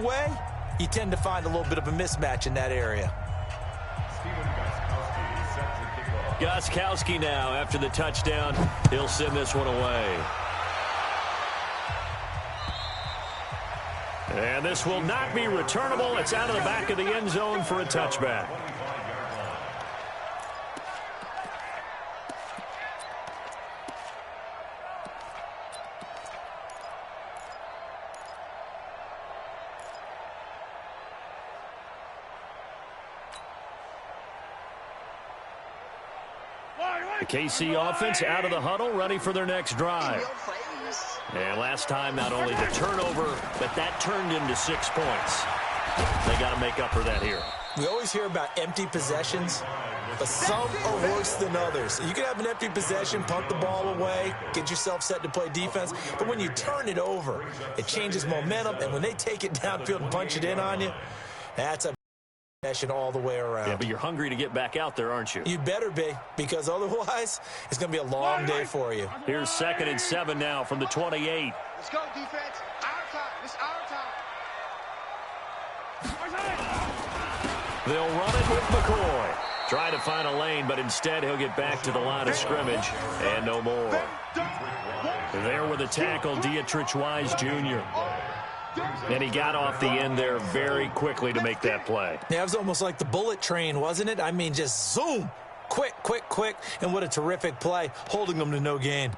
way, you tend to find a little bit of a mismatch in that area. Gostkowski now after the touchdown. He'll send this one away. And this will not be returnable. It's out of the back of the end zone for a touchback. The KC offense out of the huddle, ready for their next drive. And last time, not only the turnover, but that turned into 6 points. They got to make up for that here. We always hear about empty possessions, but some are worse than others. You can have an empty possession, punt the ball away, get yourself set to play defense, but when you turn it over, it changes momentum, and when they take it downfield and punch it in on you, that's a possession all the way around. Yeah, but you're hungry to get back out there, aren't you? You better be, because otherwise, it's going to be a long day for you. Here's 2nd and 7 now from the 28. Let's go, defense. Our time. It's our time. They'll run it with McCoy. Try to find a lane, but instead he'll get back to the line of scrimmage and no more. There with the tackle, Dietrich Wise Jr. And he got off the end there very quickly to make that play. Yeah, it was almost like the bullet train, wasn't it? I mean, just zoom. Quick, quick, quick. And what a terrific play, holding them to no gain.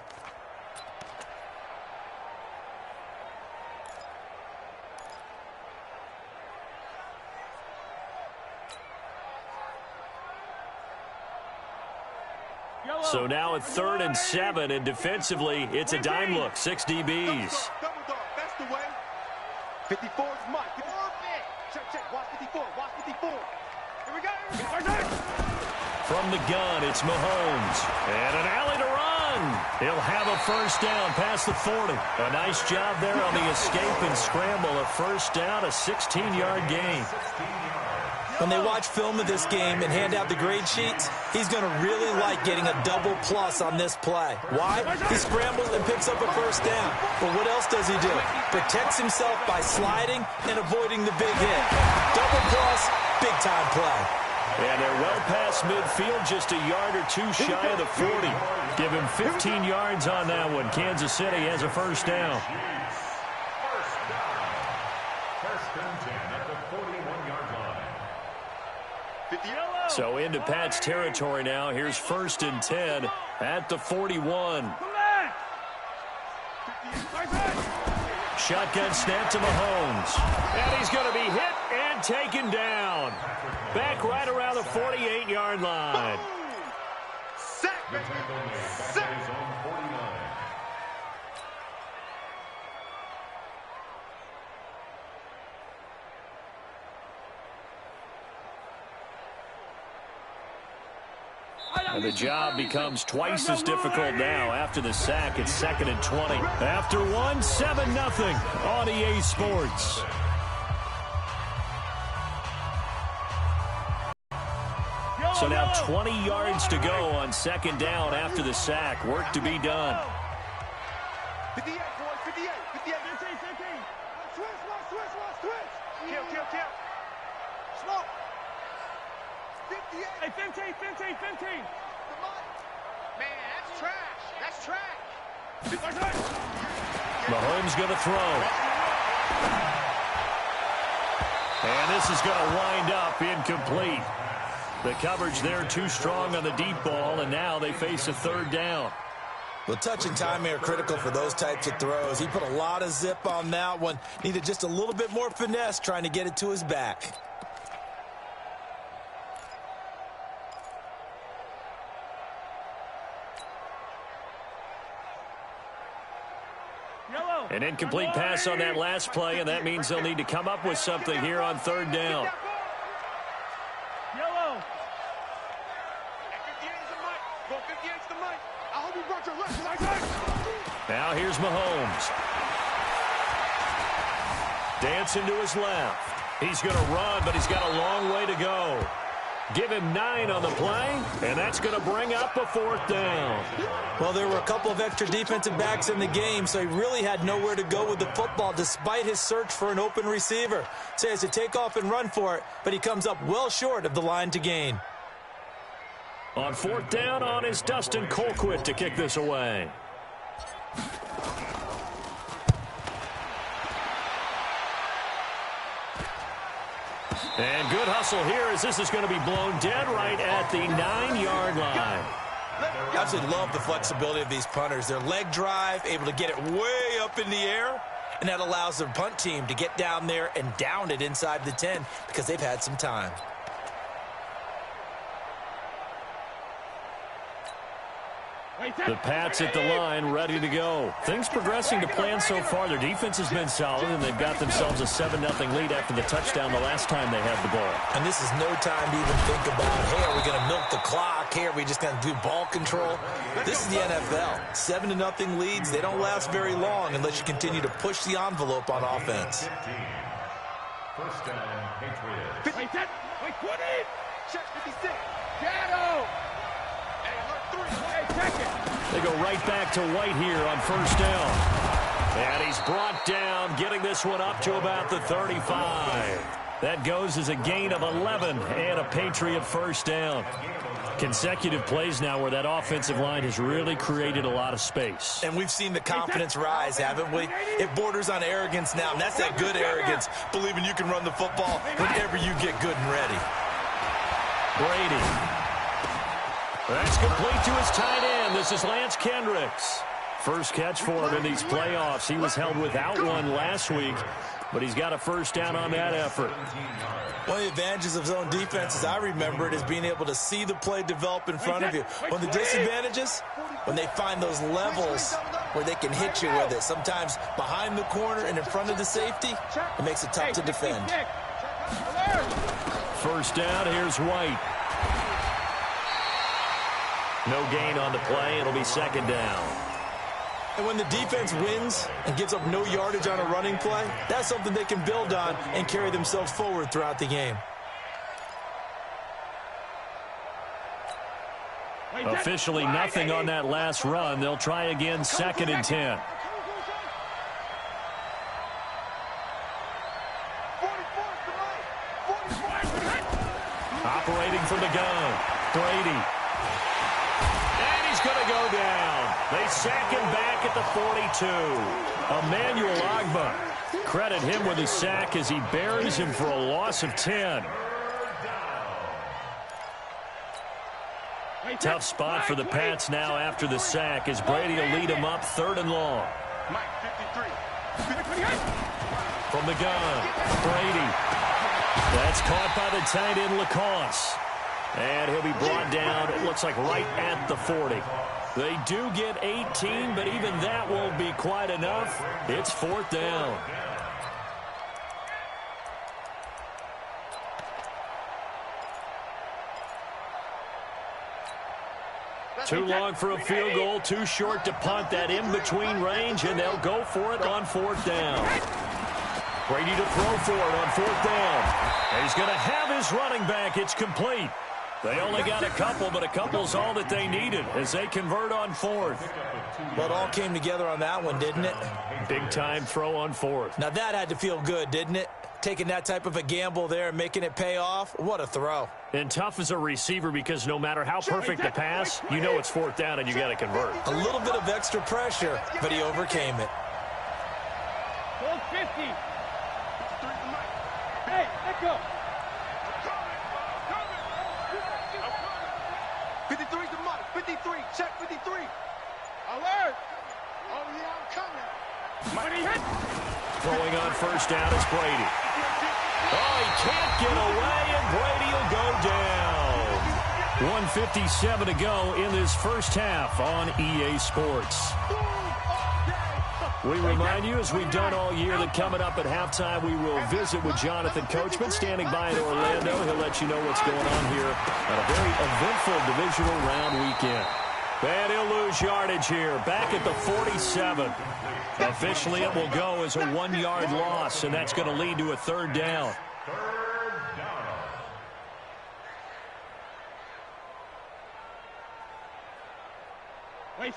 So now at 3rd and 7, and defensively, it's a dime look. 6 DBs. Double dog. That's the way. 54 is Mike. Check, check. Watch 54. Watch 54. Here we go. From the gun, it's Mahomes. And an alley to run. He'll have a first down past the 40. A nice job there on the escape and scramble. A first down, a 16-yard gain. When they watch film of this game and hand out the grade sheets, he's going to really like getting a double plus on this play. Why? He scrambles and picks up a first down. But what else does he do? Protects himself by sliding and avoiding the big hit. Double plus, big-time play. And they're well past midfield, just a yard or two shy of the 40. Give him 15 yards on that one. Kansas City has a first down. So into Pat's territory now. Here's 1st and 10 at the 41. Shotgun snap to Mahomes. And he's going to be hit and taken down. Back right around the 48-yard line. And the job becomes twice as difficult now after the sack. It's 2nd and 20. After one, 7-0 on EA Sports. So now 20 yards to go on 2nd down after the sack. Work to be done. 58, boys, 58, 58, 15, 15. Switch. Kill. Smoke. 58. Hey, 15. Man, that's trash. Mahomes going to throw. And this is going to wind up incomplete. The coverage there too strong on the deep ball, and now they face a 3rd down. Well, touch and timing are critical for those types of throws. He put a lot of zip on that one. Needed just a little bit more finesse trying to get it to his back. An incomplete pass on that last play, and that means they'll need to come up with something here on 3rd down. Yellow. 58 is the mic. Go 58 is the mic. I hope you brought your left. Now here's Mahomes. Dancing to his left. He's going to run, but he's got a long way to go. Give him 9 on the play, and that's going to bring up a 4th down. Well, there were a couple of extra defensive backs in the game, so he really had nowhere to go with the football despite his search for an open receiver. So he has to take off and run for it, but he comes up well short of the line to gain. On 4th down on is Dustin Colquitt to kick this away. And good hustle here as this is going to be blown dead right at the 9-yard line. I absolutely love the flexibility of these punters. Their leg drive, able to get it way up in the air, and that allows the punt team to get down there and down it inside the 10 because they've had some time. The Pats at the line, ready to go. Things progressing to plan so far. Their defense has been solid, and they've got themselves a 7-0 lead after the touchdown the last time they had the ball. And this is no time to even think about, hey, are we going to milk the clock? Hey, are we just going to do ball control? This is the NFL. 7-0 leads, they don't last very long unless you continue to push the envelope on offense. First down, Patriots. Wait, 20. Check 56. Shadow. They go right back to White here on 1st down. And he's brought down, getting this one up to about the 35. That goes as a gain of 11 and a Patriot 1st down. Consecutive plays now where that offensive line has really created a lot of space. And we've seen the confidence rise, haven't we? It borders on arrogance now, and that's that good arrogance, believing you can run the football whenever you get good and ready. Brady. That's complete to his tight end. This is Lance Kendricks. First catch for him in these playoffs. He was held without one last week, but he's got a 1st down on that effort. One of the advantages of zone defense, as I remember it, is being able to see the play develop in front of you. One of the disadvantages, when they find those levels where they can hit you with it, sometimes behind the corner and in front of the safety, it makes it tough to defend. 1st down, here's White. No gain on the play. It'll be 2nd down. And when the defense wins and gives up no yardage on a running play, that's something they can build on and carry themselves forward throughout the game. Officially nothing on that last run. They'll try again, 2nd and 10. Operating from the gun, Brady. Going to go down. They sack him back at the 42. Emmanuel Ogbah. Credit him with a sack as he buries him for a loss of 10. Tough spot for the Pats now after the sack as Brady will lead him up 3rd and long. From the gun, Brady. That's caught by the tight end Lacoste. And he'll be brought down, it looks like, right at the 40. They do get 18, but even that won't be quite enough. It's 4th down. Too long for a field goal, too short to punt. That in-between range, and they'll go for it on 4th down. Brady to throw for it on 4th down. And he's going to have his running back. It's complete. They only got a couple, but a couple's all that they needed as they convert on 4th. Well, it all came together on that one, didn't it? Big-time throw on 4th. Now, that had to feel good, didn't it? Taking that type of a gamble there and making it pay off. What a throw. And tough as a receiver because no matter how perfect the pass, you know it's 4th down and you got to convert. A little bit of extra pressure, but he overcame it. 50. Hey, let go. 53's the mark. 53. Check 53. Alert. Oh, yeah, I'm coming. Money hit. Throwing on 1st down is Brady. Oh, he can't get away, and Brady will go down. 1:57 to go in this first half on EA Sports. We remind you, as we've done all year, that coming up at halftime, we will visit with Jonathan Coachman, standing by in Orlando. He'll let you know what's going on here on a very eventful divisional round weekend. And he'll lose yardage here, back at the 47. Officially, it will go as a 1-yard loss, and that's going to lead to a 3rd down.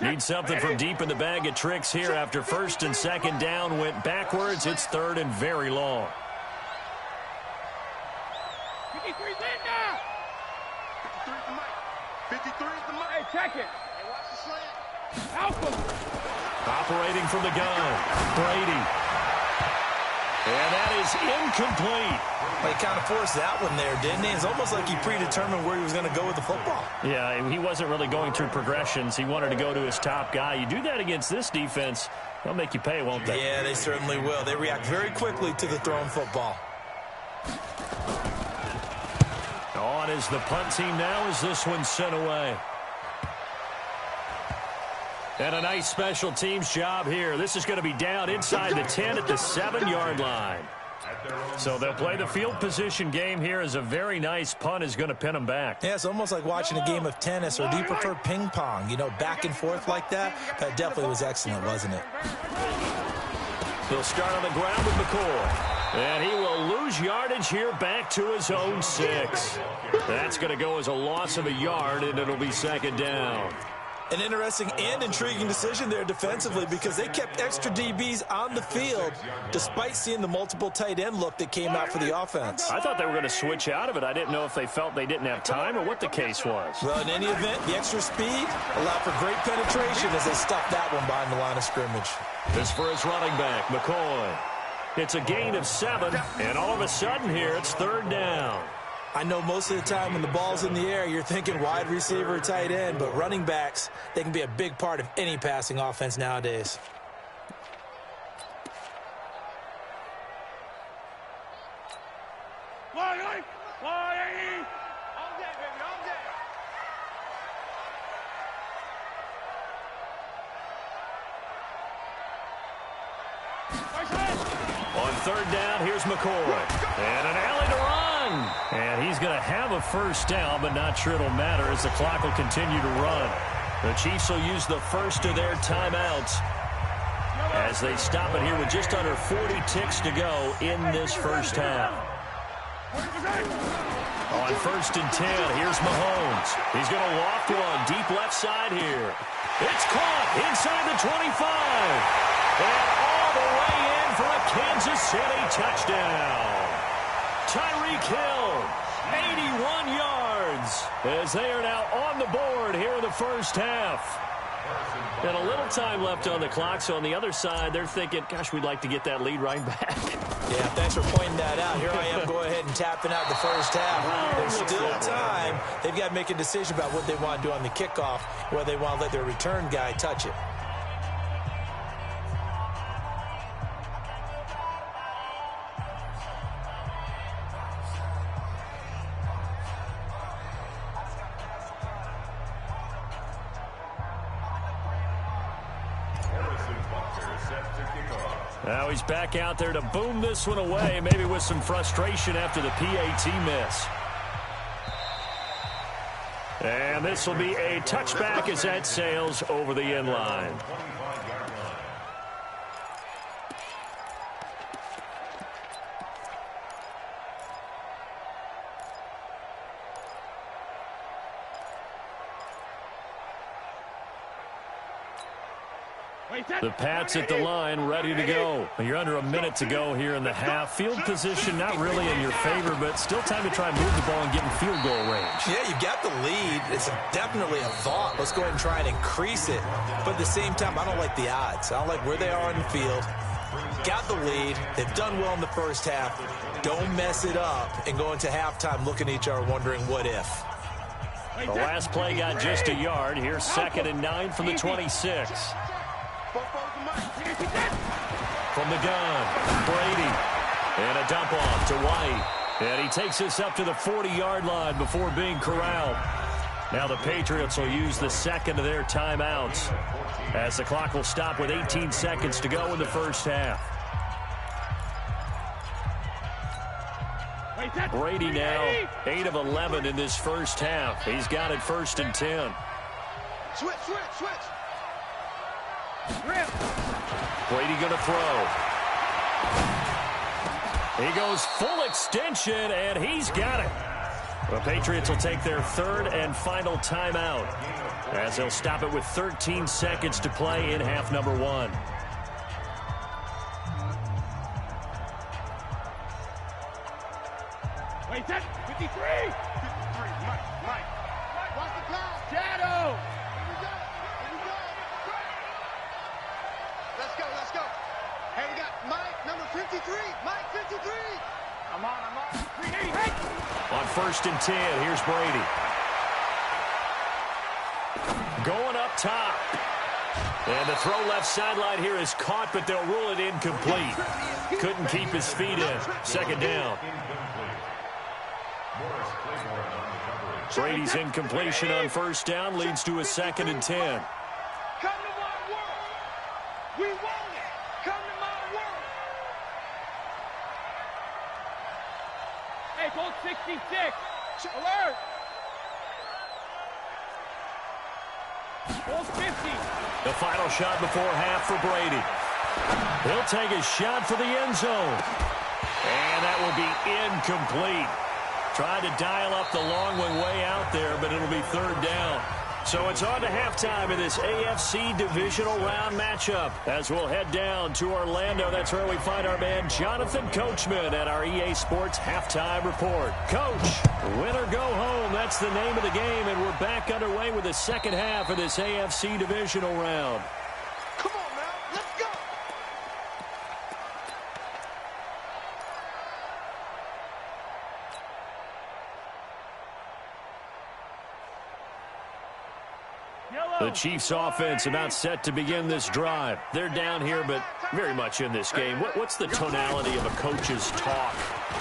Need something from deep in the bag of tricks here after first and second down went backwards. It's third and very long. 53's in now. 53's the mic. 53's the mic. Hey, check it. Hey, watch the slant. Alpha. Operating from the gun, Brady. And that is incomplete. Well, he kind of forced that one there, didn't he? It's almost like he predetermined where he was going to go with the football. Yeah, he wasn't really going through progressions. He wanted to go to his top guy. You do that against this defense, they'll make you pay, won't they? Yeah, they certainly will. They react very quickly to the thrown football. On is the punt team now as this one's sent away. And a nice special teams job here. This is going to be down inside the 10 at the 7-yard line. So they'll play the field position game here as a very nice punt is going to pin them back. Yeah, it's almost like watching a game of tennis, or do you prefer ping pong? You know, back and forth like that? That definitely was excellent, wasn't it? He'll start on the ground with McCoy. And he will lose yardage here back to his own 6. That's going to go as a loss of a yard, and it'll be second down. An interesting and intriguing decision there defensively, because they kept extra DBs on the field despite seeing the multiple tight end look that came out for the offense. I thought they were going to switch out of it. I didn't know if they felt they didn't have time or what the case was. Well, in any event, the extra speed allowed for great penetration as they stuffed that one behind the line of scrimmage. This for his running back, McCoy. It's a gain of 7, and all of a sudden here it's third down. I know most of the time when the ball's in the air, you're thinking wide receiver or tight end, but running backs, they can be a big part of any passing offense nowadays. On third down, here's McCoy. And an alley to run. And he's going to have a first down, but not sure it'll matter as the clock will continue to run. The Chiefs will use the first of their timeouts as they stop it here with just under 40 ticks to go in this first half. On first and 10, here's Mahomes. He's going to loft one deep left side here. It's caught inside the 25. And all the way in for a Kansas City touchdown. Tyreek Hill, 81 yards, as they are now on the board here in the first half. And a little time left on the clock, so on the other side, they're thinking, gosh, we'd like to get that lead right back. Yeah, thanks for pointing that out. Here I am going ahead and tapping out the first half. There's still time. They've got to make a decision about what they want to do on the kickoff, whether they want to let their return guy touch it. Now he's back out there to boom this one away, maybe with some frustration after the PAT miss. And this will be a touchback as that sails over the end line. The Pats at the line, ready to go. You're under a minute to go here in the half. Field position not really in your favor, but still time to try and move the ball and get in field goal range. Yeah, you've got the lead. It's definitely a thought. Let's go ahead and try and increase it. But at the same time, I don't like the odds. I don't like where they are on the field. Got the lead. They've done well in the first half. Don't mess it up and go into halftime looking at each other wondering what if. The last play got just a yard. Here's 2nd and 9 from the 26. From the gun, Brady. And a dump off to White. And he takes this up to the 40-yard line before being corralled. Now the Patriots will use the second of their timeouts as the clock will stop with 18 seconds to go in the first half. Brady now 8 of 11 in this first half. He's got it 1st and 10. Switch. Brady going to throw. He goes full extension, and he's got it. The Patriots will take their 3rd and final timeout. as they'll stop it with 13 seconds to play in half number 1. Wait, that 53! 53, Mike. Watch the clock. Shadow! Here we go. Here we go. Let's go, let's go. Hey, we got Mike, number 53. Mike, 53. I'm on. 380, hey! On 1st and 10, here's Brady. Going up top. And the throw left sideline here is caught, but they'll rule it incomplete. Couldn't keep his feet in. 2nd down. Brady's incompletion on 1st down leads to a 2nd and 10. Come to my world. We want it. Come to my world. Hey, Colt 66! Alert! Colt 50! The final shot before half for Brady. He'll take a shot for the end zone. And that will be incomplete. Tried to dial up the long one way out there, but it'll be 3rd down. So it's on to halftime in this AFC divisional round matchup as we'll head down to Orlando. That's where we find our man Jonathan Coachman at our EA Sports Halftime Report. Coach, win or go home, that's the name of the game, and we're back underway with the second half of this AFC divisional round. Come on, man. Let's go. The Chiefs offense about set to begin this drive. They're down here, but very much in this game. What's the tonality of a coach's talk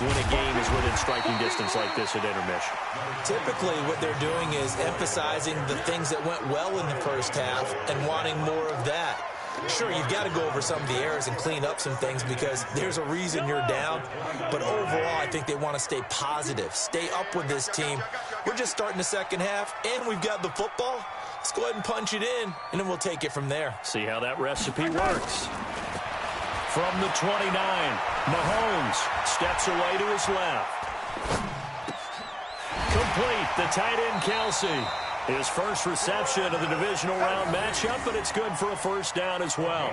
when a game is within striking distance like this at intermission? Typically, what they're doing is emphasizing the things that went well in the first half and wanting more of that. Sure, you've got to go over some of the errors and clean up some things because there's a reason you're down. But overall, I think they want to stay positive, stay up with this team. We're just starting the second half, and we've got the football. Let's go ahead and punch it in, and then we'll take it from there. See how that recipe works. From the 29, Mahomes steps away to his left. Complete, the tight end Kelsey. His first reception of the divisional round matchup, but it's good for a 1st down as well.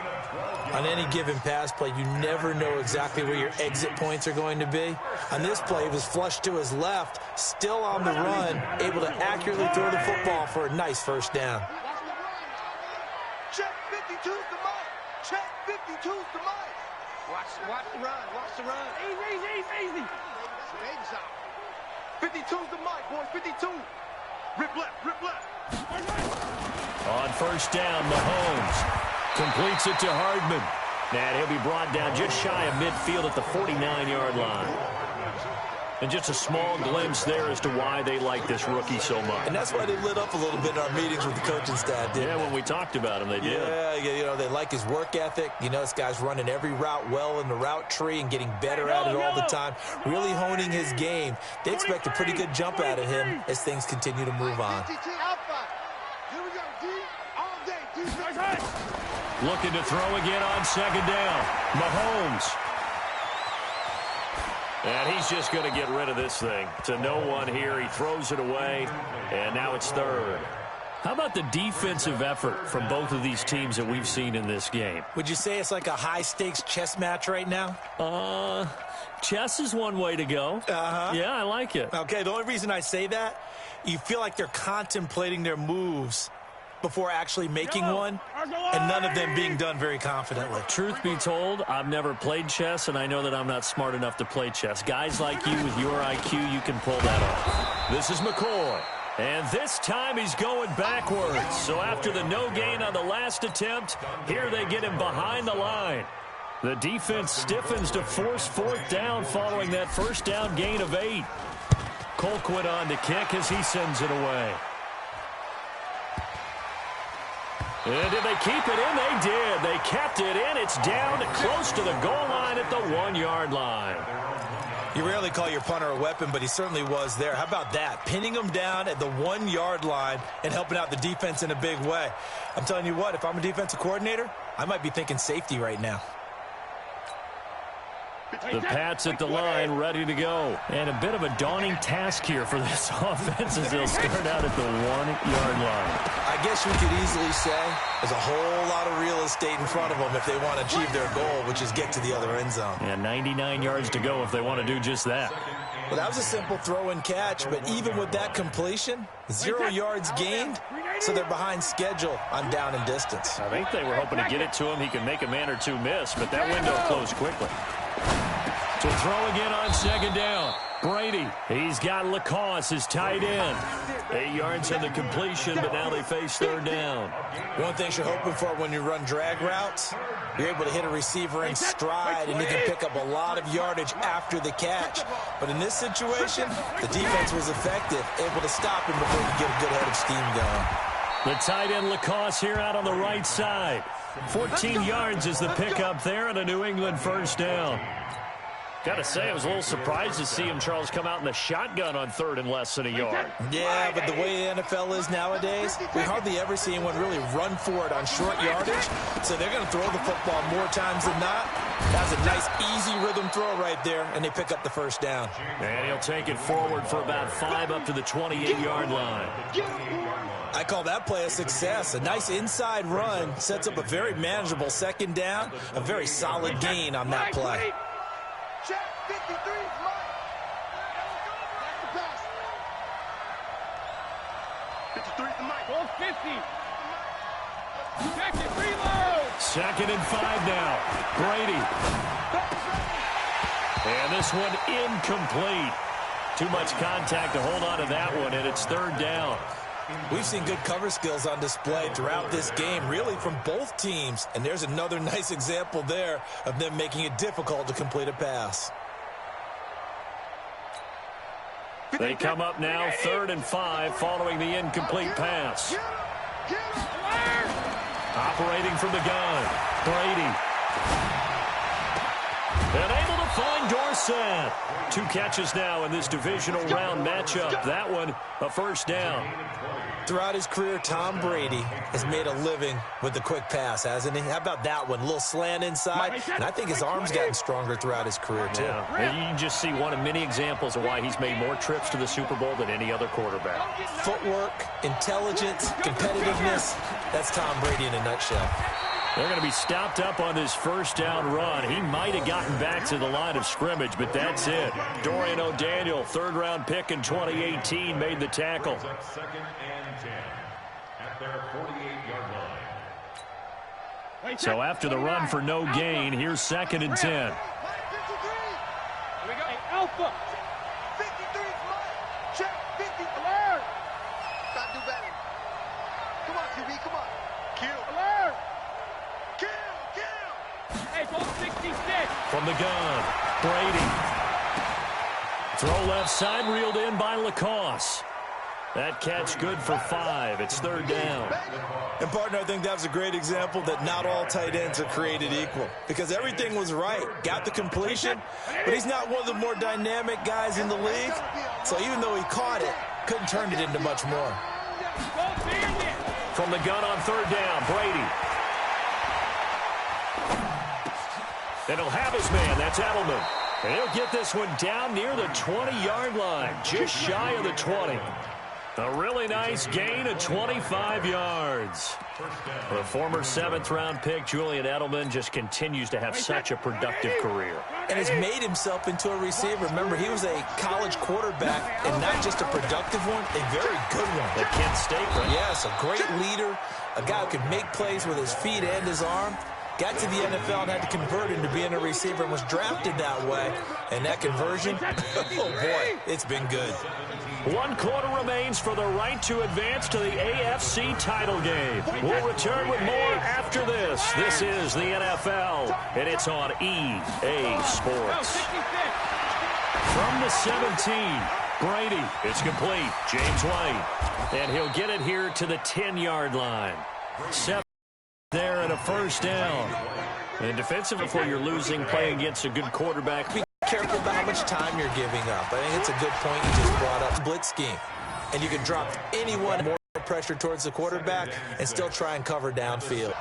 On any given pass play, you never know exactly where your exit points are going to be. On this play, it was flushed to his left, still on the run, able to accurately throw the football for a nice 1st down. Check 52's the mic. Check 52's the mic. Watch the run. Watch the run. Easy! That's baby sound. 52's the mic, boys. 52. Rip left. On 1st down, Mahomes completes it to Hardman. And he'll be brought down just shy of midfield at the 49-yard line. And just a small glimpse there as to why they like this rookie so much. And that's why they lit up a little bit in our meetings with the coaching staff, didn't when we talked about him, they did. Yeah, you know, they like his work ethic. You know, this guy's running every route well in the route tree and getting better at it all the time, really honing his game. They expect a pretty good jump out of him as things continue to move on. Here we go, D. All day, defense. Looking to throw again on 2nd down. Mahomes. And he's just going to get rid of this thing. To no one here. He throws it away, and now it's 3rd. How about the defensive effort from both of these teams that we've seen in this game? Would you say it's like a high-stakes chess match right now? Chess is one way to go. Yeah, I like it. Okay, the only reason I say that, you feel like they're contemplating their moves before actually making one, and none of them being done very confidently. Truth be told, I've never played chess, and I know that I'm not smart enough to play chess. Guys like you with your IQ, you can pull that off. This is McCoy, and this time he's going backwards. So after the no gain on the last attempt, here they get him behind the line. The defense stiffens to force 4th down following that 1st down gain of 8. Colquitt on to kick as he sends it away. And did they keep it in? They did. They kept it in. It's down close to the goal line at the 1-yard line. You rarely call your punter a weapon, but he certainly was there. How about that? Pinning him down at the 1-yard line and helping out the defense in a big way. I'm telling you what, if I'm a defensive coordinator, I might be thinking safety right now. The Pats at the line, ready to go. And a bit of a daunting task here for this offense as they'll start out at the 1-yard line. I guess we could easily say there's a whole lot of real estate in front of them if they want to achieve their goal, which is get to the other end zone. And 99 yards to go if they want to do just that. Well, that was a simple throw and catch, but even with that completion, 0 yards gained, so they're behind schedule on down and distance. I think they were hoping to get it to him. He could make a man or two miss, but that window closed quickly. To throw again on second down. Brady, he's got Lacoste, his tight end. 8 yards on the completion, but now they face third down. One thing you're hoping for when you run drag routes, you're able to hit a receiver in stride, and he can pick up a lot of yardage after the catch. But in this situation, the defense was effective, able to stop him before he could get a good head of steam going. The tight end Lacoste here out on the right side. 14 yards is the pickup there and a New England first down. Got to say, I was a little surprised to see him, Charles, come out in the shotgun on third and less than a yard. Yeah, but the way the NFL is nowadays, we hardly ever see anyone really run for it on short yardage. So they're going to throw the football more times than not. That's a nice, easy rhythm throw right there, and they pick up the first down. And he'll take it forward for about 5 up to the 28-yard line. I call that play a success. A nice inside run sets up a very manageable second down, a very solid gain on that play. Check, 53 is mine. That's the pass. 53 is the mic. Goal 50. Check it, reload. 2nd and 5 now. Brady. And this one incomplete. Too much contact to hold on to that one, and it's third down. We've seen good cover skills on display throughout this game, really from both teams. And there's another nice example there of them making it difficult to complete a pass. They come up now 3rd and 5 following the incomplete pass. Operating from the gun, Brady. And able to find Dorsett. 2 catches now in this divisional round matchup. That one, a first down. Throughout his career, Tom Brady has made a living with the quick pass, hasn't he? How about that one? A little slant inside, and I think his arm's gotten stronger throughout his career, too. Yeah. You can just see one of many examples of why he's made more trips to the Super Bowl than any other quarterback. Footwork, intelligence, competitiveness, that's Tom Brady in a nutshell. They're going to be stopped up on this first down run. He might have gotten back to the line of scrimmage, but that's it. Dorian O'Daniel, 3rd-round pick in 2018, made the tackle. 2nd and 10 at their 48-yard line. So after the run for no gain, here's 2nd and 10. Here we go. Hey, Alpha. 53 is mine. Check, 50. Alert. Gotta do better. Come on, QB, come on. Kill. Alert. Kill. Hey, goal 66. From the gun, Brady. Throw left side, reeled in by Lacoste. That catch good for 5. It's 3rd down. And, partner, I think that was a great example that not all tight ends are created equal, because everything was right. Got the completion, but he's not one of the more dynamic guys in the league. So even though he caught it, couldn't turn it into much more. From the gun on 3rd down, Brady. And he'll have his man. That's Edelman. And he'll get this one down near the 20-yard line, just shy of the 20. A really nice gain of 25 yards. The former 7th-round pick, Julian Edelman, just continues to have such a productive career. And has made himself into a receiver. Remember, he was a college quarterback, and not just a productive one, a very good one. At Kent State, right? Yes, a great leader, a guy who could make plays with his feet and his arm. Got to the NFL and had to convert into being a receiver and was drafted that way. And that conversion, oh boy, it's been good. 1 quarter remains for the right to advance to the AFC title game. We'll return with more after this. This is the NFL, and it's on EA Sports. From the 17, Brady, it's complete. James White, and he'll get it here to the 10-yard line. 7 there and a first down. And defensive before you're losing, playing against a good quarterback. Be careful about how much time you're giving up. I think it's a good point you just brought up. Blitz scheme. And you can drop anyone more pressure towards the quarterback and still try and cover downfield.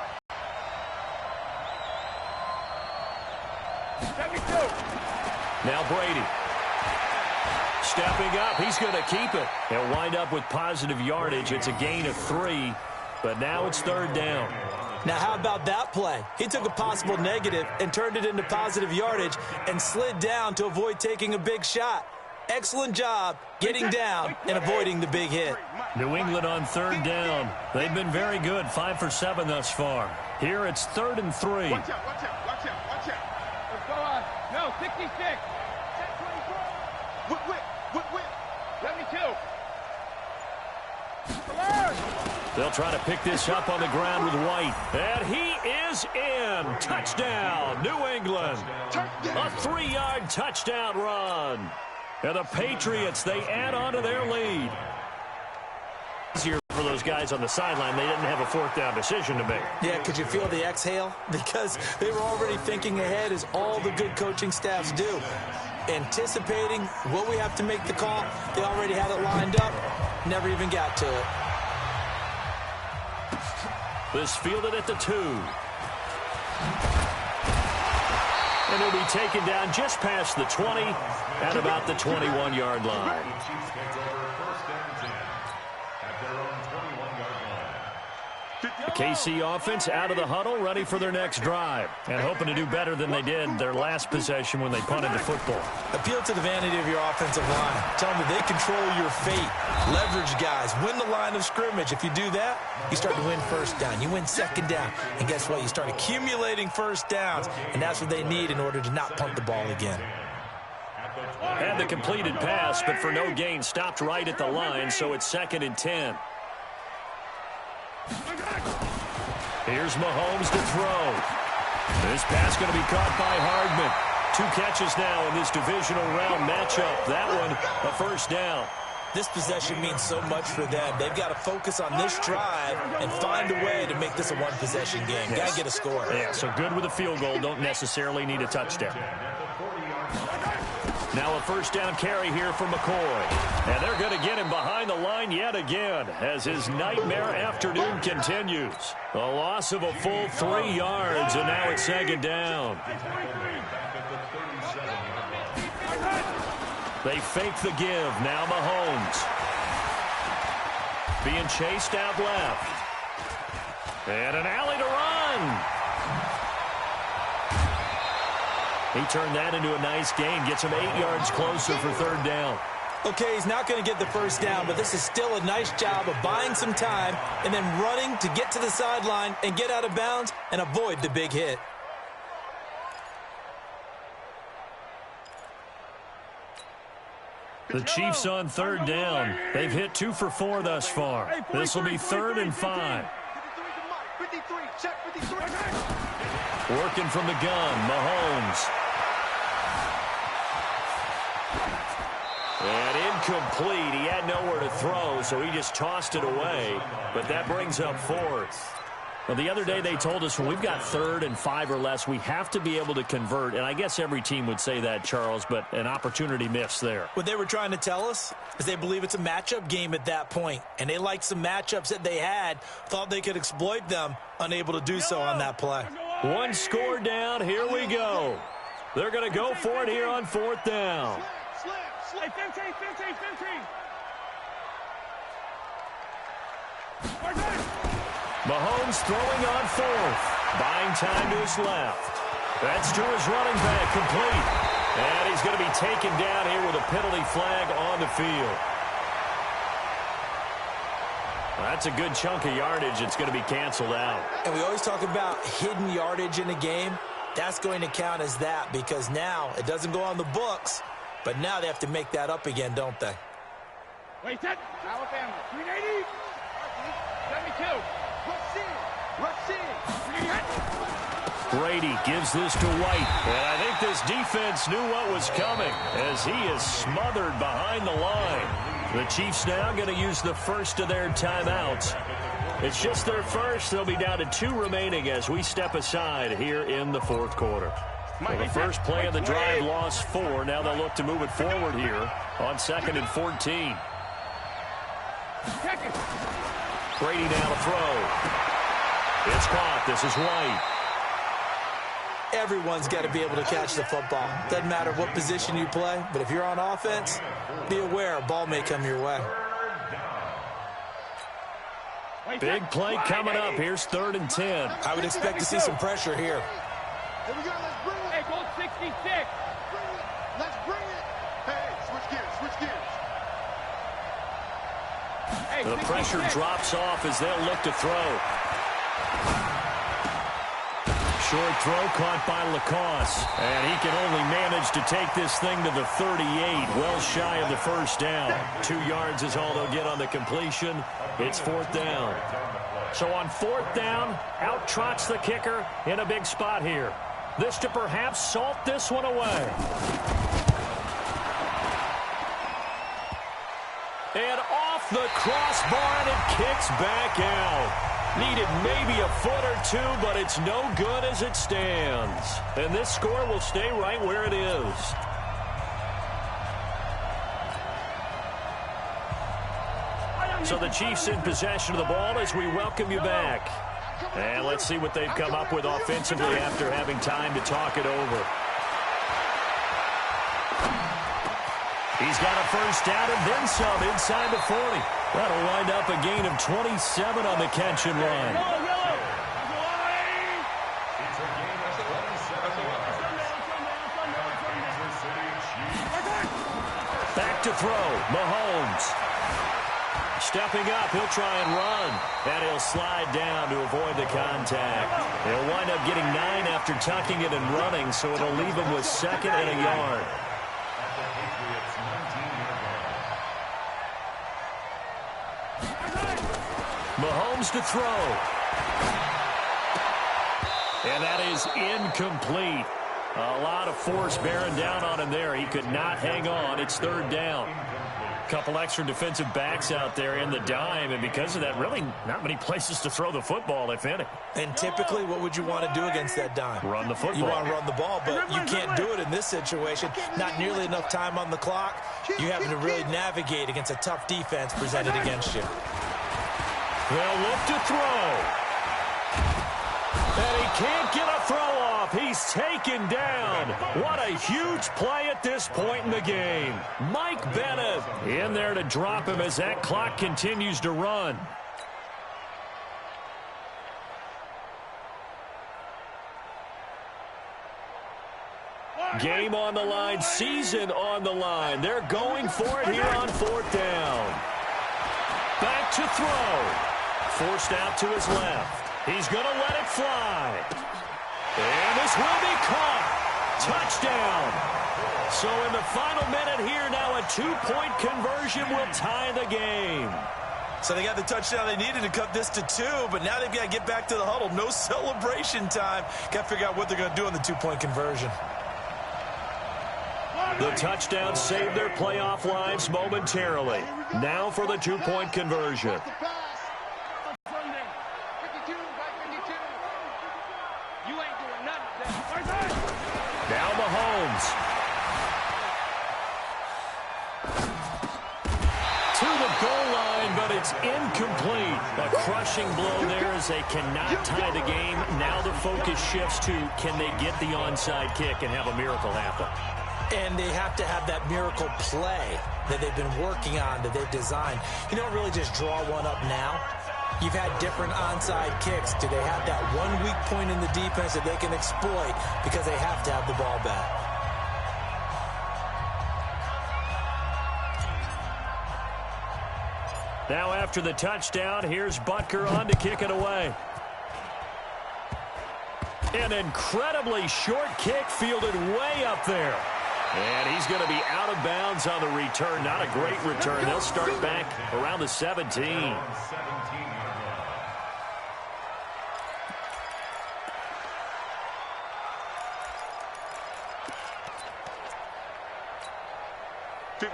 Now Brady. Stepping up, he's going to keep it. He'll wind up with positive yardage. It's a gain of 3, but now it's 3rd down. Now, how about that play? He took a possible negative and turned it into positive yardage and slid down to avoid taking a big shot. Excellent job getting down and avoiding the big hit. New England on 3rd down. They've been very good, 5 for 7 thus far. Here it's 3rd and 3. Watch out, watch out, watch out, watch out. Let's go on. No, 66. Whip. 72. They'll try to pick this up on the ground with White. And he is in. Touchdown, New England. A 3-yard touchdown run. And the Patriots, they add on to their lead. Easier for those guys on the sideline. They didn't have a 4th down decision to make. Yeah, could you feel the exhale? Because they were already thinking ahead, as all the good coaching staffs do. Anticipating what we have to make the call. They already had it lined up. Never even got to it. This fielded at the 2. And he'll be taken down just past the 20 at about the 21-yard line. The KC offense out of the huddle, ready for their next drive, and hoping to do better than they did their last possession when they punted the football. Appeal to the vanity of your offensive line. Tell them that they control your fate. Leverage guys. Win the line of scrimmage. If you do that, you start to win 1st down. You win 2nd down. And guess what? You start accumulating 1st downs, and that's what they need in order to not punt the ball again. Had the completed pass, but for no gain, stopped right at the line, so it's 2nd and 10. Here's Mahomes to throw. This pass going to be caught by Hardman. 2 catches now in this divisional round matchup. That one, a 1st down. This possession means so much for them. They've got to focus on this drive and find a way to make this a 1-possession game. Got to get a score. Yeah, so good with a field goal. Don't necessarily need a touchdown. Now a 1st down carry here for McCoy. And they're going to get him behind the line yet again as his nightmare afternoon continues. A loss of a full 3 yards, and now it's 2nd down. They fake the give. Now Mahomes. Being chased out left. And an alley to run. He turned that into a nice gain. Gets him 8 yards closer for 3rd down. Okay, he's not going to get the 1st down, but this is still a nice job of buying some time and then running to get to the sideline and get out of bounds and avoid the big hit. The Chiefs on 3rd down. They've hit 2 for 4 thus far. This will be 3rd and 5. 53, check 53. Working from the gun, Mahomes. And incomplete. He had nowhere to throw, so he just tossed it away. But that brings up 4th. Well, the other day they told us when we've got 3rd and 5 or less, we have to be able to convert. And I guess every team would say that, Charles, but an opportunity missed there. What they were trying to tell us is they believe it's a matchup game at that point. And they liked some matchups that they had, thought they could exploit them, unable to do so on that play. 1 score down. Here we go. They're going to go for it here on 4th down. Hey, 15. Mahomes throwing on 4th. Buying time to his left. That's to his running back, complete. And he's going to be taken down here with a penalty flag on the field. That's a good chunk of yardage. It's going to be canceled out. And we always talk about hidden yardage in a game. That's going to count as that because now it doesn't go on the books, but now they have to make that up again, don't they? Wait, set. Alabama. 380. 72. Brady gives this to White. And I think this defense knew what was coming as he is smothered behind the line. The Chiefs now going to use the first of their timeouts. It's just their first. They'll be down to 2 remaining as we step aside here in the 4th quarter. Well, the first play of the drive lost 4. Now they'll look to move it forward here on 2nd and 14. Brady now to throw. It's caught. This is White. Everyone's got to be able to catch the football. Doesn't matter what position you play, but if you're on offense, be aware a ball may come your way. Big play coming up. Here's 3rd and 10. I would expect to see some pressure here. Here we go, let's bring it. Hey, goal 66. Let's bring it. Hey, switch gears, switch gears. Hey, The pressure 66. drops off as they'll look to throw. Short throw caught by Lacoste. And he can only manage to take this thing to the 38, well shy of the first down. 2 yards is all they'll get on the completion. It's 4th down. So on 4th down, out trots the kicker in a big spot here. This to perhaps salt this one away. And off the crossbar, and it kicks back out. Needed maybe a foot or two, but it's no good as it stands. And this score will stay right where it is. So the Chiefs in possession of the ball as we welcome you back. And let's see what they've come up with offensively after having time to talk it over. He's got a first down and then some inside the 40. That'll wind up a gain of 27 on the catch and run. Back to throw, Mahomes. Stepping up, he'll try and run. And he'll slide down to avoid the contact. He'll wind up getting 9 after tucking it and running, so it'll leave him with 2nd and a yard. Mahomes to throw. And that is incomplete. A lot of force bearing down on him there. He could not hang on. It's 3rd down. Couple extra defensive backs out there in the dime, and because of that, really not many places to throw the football, if any. And typically, what would you want to do against that dime? Run the football. You want to run the ball, but you can't do it in this situation. Not nearly enough time on the clock. You having to really navigate against a tough defense presented against you. They'll look to throw. And he can't get a throw off. He's taken down. What a huge play at this point in the game. Mike Bennett in there to drop him as that clock continues to run. Game on the line, season on the line. They're going for it here on 4th down. Back to throw. Forced out to his left. He's going to let it fly. And this will be caught. Touchdown. So in the final minute here, now a 2-point conversion will tie the game. So they got the touchdown they needed to cut this to 2, but now they've got to get back to the huddle. No celebration time. Got to figure out what they're going to do on the 2-point conversion. The touchdown saved their playoff lives momentarily. Now for the 2-point conversion. Now Mahomes. To the goal line, but it's incomplete. A crushing blow there as they cannot tie the game. Now the focus shifts to, can they get the onside kick and have a miracle happen? And they have to have that miracle play that they've been working on, that they've designed. You don't really just draw one up now. You've had different onside kicks. Do they have that one weak point in the defense that they can exploit because they have to have the ball back? Now after the touchdown, here's Butker on to kick it away. An incredibly short kick fielded way up there. And he's going to be out of bounds on the return. Not a great return. They'll start back around the 17.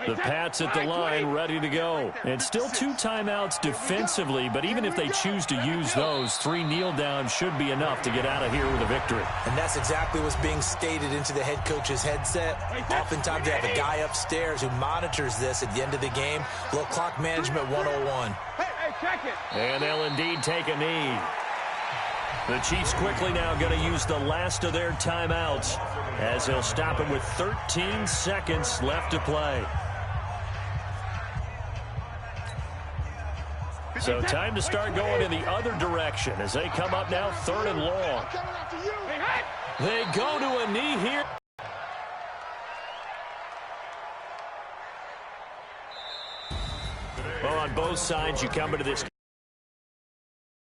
The Pats at the line, ready to go. And still 2 timeouts defensively, but even if they choose to use those, 3 kneel downs should be enough to get out of here with a victory. And that's exactly what's being stated into the head coach's headset. Oftentimes they have a guy upstairs who monitors this at the end of the game. Little clock management 101. Hey, check it. And they'll indeed take a knee. The Chiefs quickly now going to use the last of their timeouts as he'll stop him with 13 seconds left to play. So time to start going in the other direction as they come up now 3rd and long. They go to a knee here. Well, on both sides, you come into this